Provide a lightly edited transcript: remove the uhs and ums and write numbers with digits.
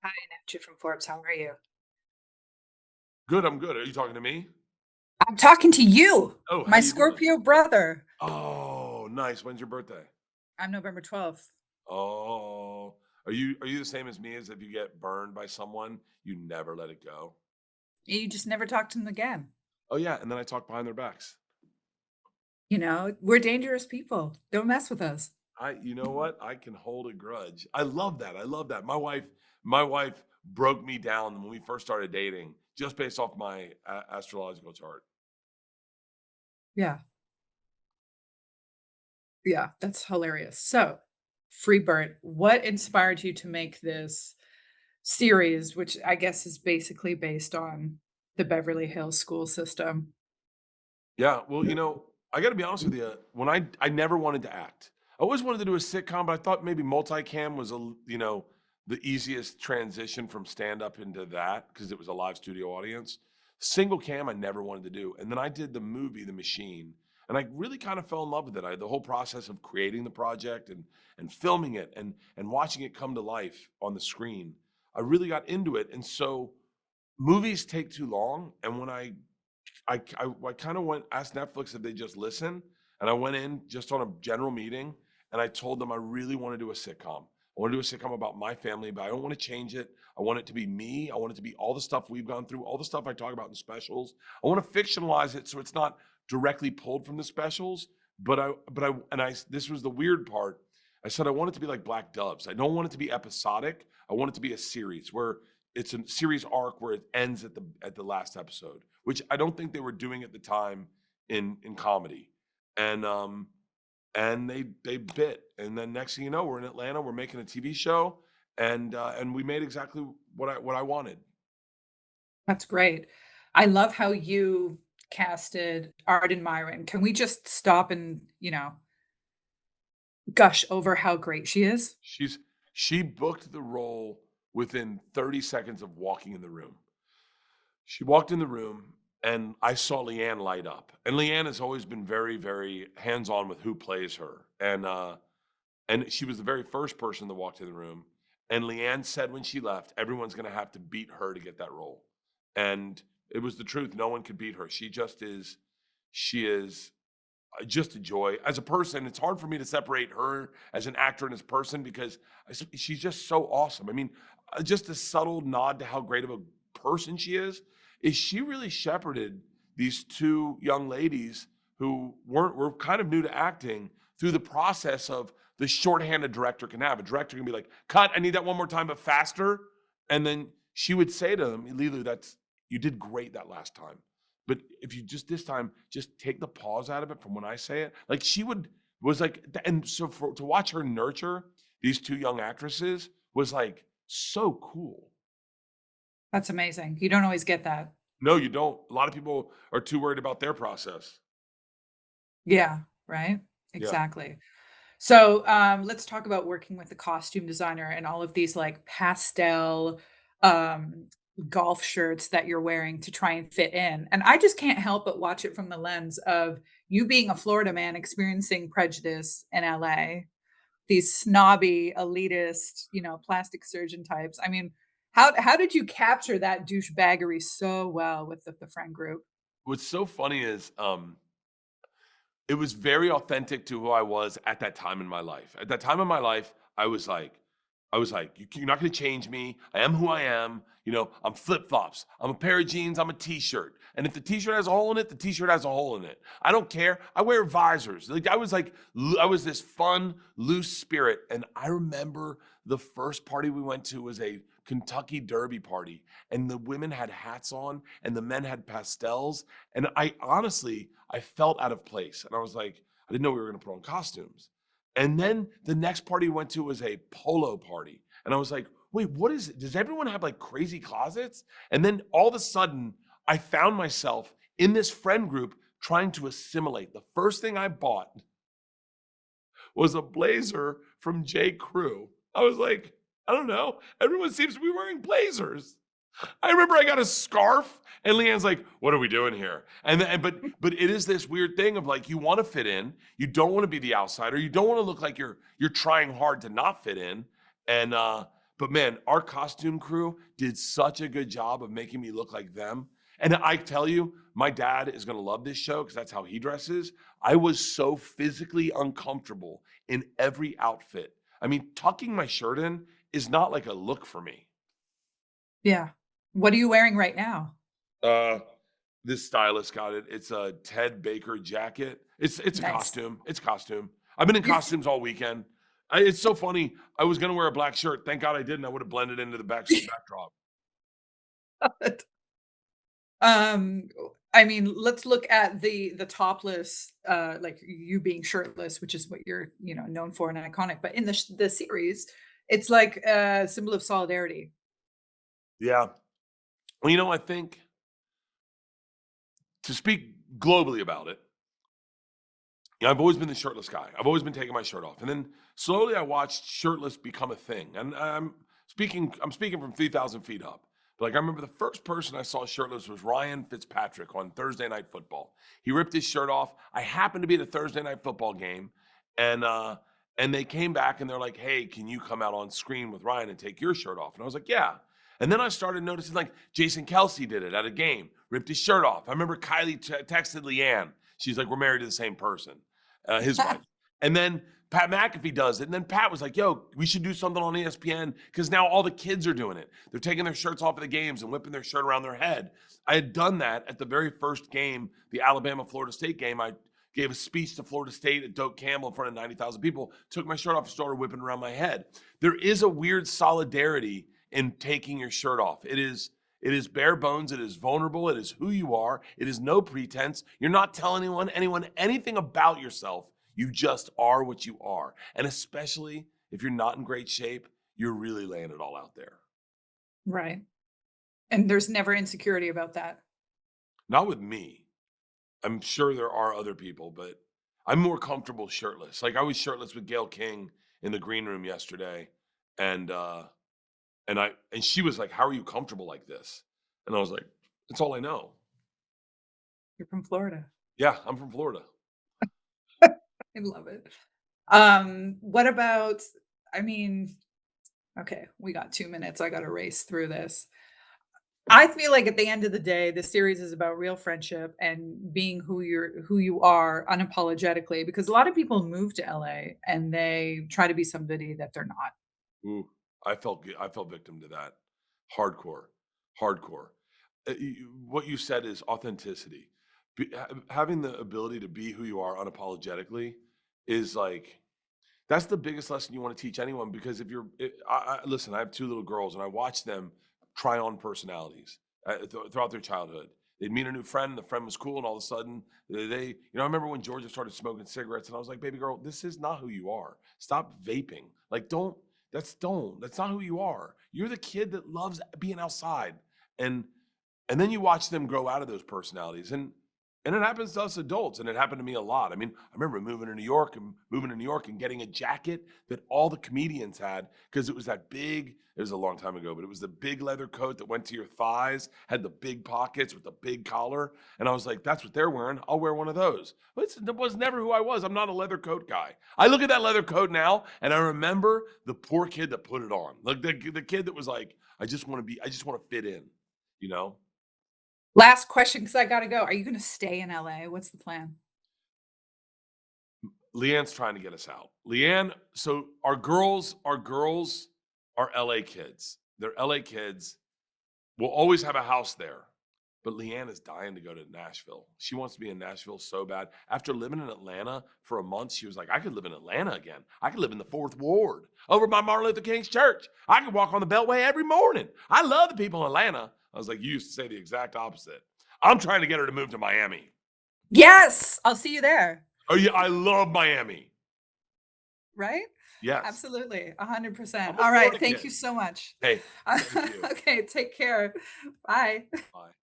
Hi, Nachi from Forbes. How are you? Good, I'm good. Are you talking to me? I'm talking to you, Oh, how my you doing? Scorpio brother. Oh, nice. When's your birthday? I'm November 12th. Oh, are you the same as me as if you get burned by someone, you never let it go? You just never talk to them again. Oh yeah, and then I talk behind their backs. We're dangerous people. Don't mess with us. You know what? I can hold a grudge. I love that. I love that. My wife broke me down when we first started dating just based off my astrological chart. Yeah, yeah, that's hilarious. So, Freebird, what inspired you to make this series, which I guess is basically based on the Beverly Hills school system? Yeah, well, I got to be honest with you. When I never wanted to act. I always wanted to do a sitcom, but I thought maybe multicam was the easiest transition from stand up into that because it was a live studio audience. Single cam I never wanted to do. And then I did the movie The Machine, and I really kind of fell in love with it. The whole process of creating the project and filming it and watching it come to life on the screen. I really got into it. And so movies take too long, and when I kind of went asked Netflix if they just listen, and I went in just on a general meeting, and I told them I really want to do a sitcom. I want to do a sitcom about my family, but I don't want to change it. I want it to be me. I want it to be all the stuff we've gone through, all the stuff I talk about in specials. I want to fictionalize it so it's not directly pulled from the specials. This was the weird part. I said I want it to be like Black Doves. I don't want it to be episodic. I want it to be a series where it's a series arc where it ends at the last episode, which I don't think they were doing at the time in comedy. And and they bit. And then next thing you know, we're in Atlanta, we're making a TV show, and we made exactly what I wanted. That's great. I love how you casted Arden Myron. Can we just stop and, gush over how great she is? She booked the role within 30 seconds of walking in the room. She walked in the room and I saw Leanne light up. And Leanne has always been very, very hands-on with who plays her. And she was the very first person that walked in the room. And Leanne said when she left, everyone's gonna have to beat her to get that role. And it was the truth. No one could beat her. She is just a joy. As a person, it's hard for me to separate her as an actor and as a person because she's just so awesome. I mean, just a subtle nod to how great of a person she is she really shepherded these two young ladies who were kind of new to acting through the process of the shorthand a director can have. A director can be like, "Cut! I need that one more time, but faster." And then she would say to them, "Lilu, that's you did great that last time. But if you just this time just take the pause out of it from when I say it." Like she would was like, and so to watch her nurture these two young actresses was like so cool. That's amazing. You don't always get that. No, you don't. A lot of people are too worried about their process. Yeah, right? Yeah. Exactly. So, let's talk about working with the costume designer and all of these like pastel um, golf shirts that you're wearing to try and fit in. And I just can't help but watch it from the lens of you being a Florida man experiencing prejudice in LA, these snobby, elitist, plastic surgeon types. I mean, how did you capture that douchebaggery so well with the friend group? What's so funny is it was very authentic to who I was at that time in my life. At that time in my life, I was like, you're not going to change me. I am who I am. I'm flip flops. I'm a pair of jeans. I'm a t-shirt. And if the t-shirt has a hole in it, the t-shirt has a hole in it. I don't care. I wear visors. I was this fun, loose spirit. And I remember the first party we went to was a Kentucky Derby party. And the women had hats on and the men had pastels. And I felt out of place. And I was like, I didn't know we were going to put on costumes. And then the next party we went to was a polo party. And I was like, wait, what is it? Does everyone have like crazy closets? And then all of a sudden, I found myself in this friend group trying to assimilate. The first thing I bought was a blazer from J. Crew. I was like, I don't know. Everyone seems to be wearing blazers. I remember I got a scarf, and Leanne's like, "What are we doing here?" But it is this weird thing of like you want to fit in, you don't want to be the outsider, you don't want to look like you're trying hard to not fit in, and But man, our costume crew did such a good job of making me look like them. And I tell you, my dad is going to love this show because that's how he dresses. I was so physically uncomfortable in every outfit. I mean, tucking my shirt in is not like a look for me. Yeah. What are you wearing right now? Uh, this stylist got it. It's a Ted Baker jacket. It's a Nice. costume. It's a costume. I've been in costumes all weekend. It's so funny. I was gonna wear a black shirt. Thank God I didn't. I would have blended into the backdrop. Um, I mean, let's look at the topless, like you being shirtless, which is what you're, known for and iconic. But in the series, it's like a symbol of solidarity. Yeah. Well, I think to speak globally about it, I've always been the shirtless guy. I've always been taking my shirt off. And then slowly I watched shirtless become a thing. And I'm speaking from 3,000 feet up. But like I remember the first person I saw shirtless was Ryan Fitzpatrick on Thursday Night Football. He ripped his shirt off. I happened to be at a Thursday Night Football game, and and they came back and they're like, "Hey, can you come out on screen with Ryan and take your shirt off?" And I was like, "Yeah." And then I started noticing like Jason Kelsey did it at a game, ripped his shirt off. I remember Kylie texted Leanne. She's like, "We're married to the same person." His wife. And then Pat McAfee does it. And then Pat was like, yo, we should do something on ESPN because now all the kids are doing it. They're taking their shirts off at the games and whipping their shirt around their head. I had done that at the very first game, the Alabama-Florida State game. I gave a speech to Florida State at Doak Campbell in front of 90,000 people, took my shirt off and started whipping around my head. There is a weird solidarity in taking your shirt off. It is bare bones. It is vulnerable. It is who you are. It is no pretense. You're not telling anyone anything about yourself. You just are what you are. And especially if you're not in great shape, you're really laying it all out there. Right. And there's never insecurity about that. Not with me. I'm sure there are other people, but I'm more comfortable shirtless. Like I was shirtless with Gail King in the green room yesterday, and and she was like, "How are you comfortable like this?" And I was like, "It's all I know." You're from Florida. Yeah, I'm from Florida. I love it. What about, I mean, okay, we got 2 minutes. I gotta race through this. I feel like at the end of the day, the series is about real friendship and being who you are unapologetically, because a lot of people move to LA and they try to be somebody that they're not. Ooh, I felt victim to that. Hardcore, hardcore. What you said is authenticity. Having the ability to be who you are unapologetically is like that's the biggest lesson you want to teach anyone because if you're listen, I have two little girls and I watch them try on personalities throughout their childhood. They'd meet a new friend, and the friend was cool, and all of a sudden I remember when Georgia started smoking cigarettes, and I was like, "Baby girl, this is not who you are. Stop vaping. Like, don't. That's not who you are. You're the kid that loves being outside." And and then you watch them grow out of those personalities, and it happens to us adults, and it happened to me a lot. I mean, I remember moving to New York and getting a jacket that all the comedians had because it was that big. It was a long time ago, but it was the big leather coat that went to your thighs, had the big pockets with the big collar, and I was like, "That's what they're wearing. I'll wear one of those." But it was never who I was. I'm not a leather coat guy. I look at that leather coat now, and I remember the poor kid that put it on, like the kid that was like, I just want to fit in, you know." Last question, because I gotta go. Are you gonna stay in LA? What's the plan? Leanne's trying to get us out. Leanne, so our girls are LA kids. They're LA kids. We'll always have a house there. But Leanne is dying to go to Nashville. She wants to be in Nashville so bad. After living in Atlanta for a month, she was like, I could live in Atlanta again. I could live in the Fourth Ward over by Martin Luther King's church. I could walk on the Beltway every morning. I love the people in Atlanta. I was like, you used to say the exact opposite. I'm trying to get her to move to Miami. Yes, I'll see you there. Oh, yeah, I love Miami. Right? Yes. Absolutely, I'm 100%. a All right, Florida thank you kid. so much. Hey, same to you. Okay, take care. Bye. Bye.